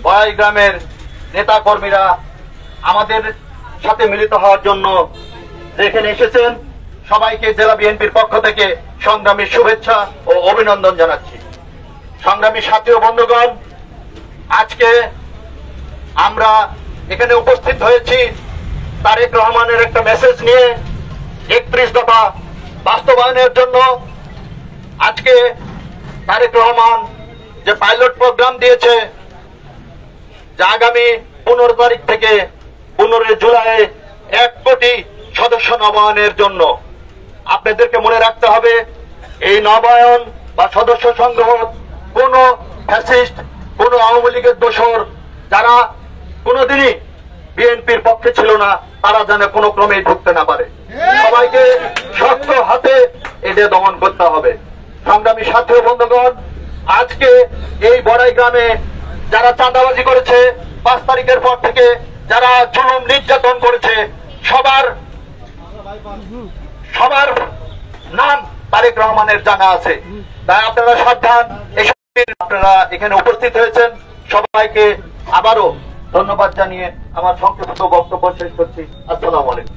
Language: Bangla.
বড়াই গ্রামের নেতা কর্মীরা আমাদের সাথে মিলিত হওয়ার জন্য যেখানে এসেছেন, সবাইকে জেলা বিএনপির পক্ষ থেকে সংগ্রামী শুভেচ্ছা ও অভিনন্দন জানাচ্ছি। সংগ্রামী সাথী ও বন্ধুগণ, আজকে আমরা এখানে উপস্থিত হয়েছি তারেক রহমানের একটা মেসেজ নিয়ে 31 দফা বাস্তবায়নের জন্য। আজকে তারেক রহমান যে পাইলট প্রোগ্রাম দিয়েছে, যে আগামী 15 তারিখ থেকে 15 জুলাই 1 কোটি সদস্য নবায়নের জন্য। আপনাদেরকে মনে রাখতে হবে, এই নবায়ন বা সদস্য সংগ্রহ কোন ফ্যাসিস্ট, কোন আওয়ামী লীগের দোসর যারা কোনদিনই বিএনপির পক্ষে ছিল না, তারা যেন কোনো ক্রমেই ঢুকতে না পারে। সবাইকে শক্ত হাতে এটা দমন করতে হবে। সংগ্রামী সাথী ও বন্ধুগণ, আজকে এই বড়াই গ্রামে যারা চাঁদাবাজি করেছে, 5 তারিখের পর থেকে যারা জুলুম নির্যাতন করেছে, সবার নাম তারেক রহমানের জানা আছে। তাই আপনারা সাবধান। আপনারা এখানে উপস্থিত হয়েছেন, সবাইকে আবারও ধন্যবাদ জানিয়ে আমার সংক্ষিপ্ত বক্তব্য শেষ করছি। আসসালামু আলাইকুম।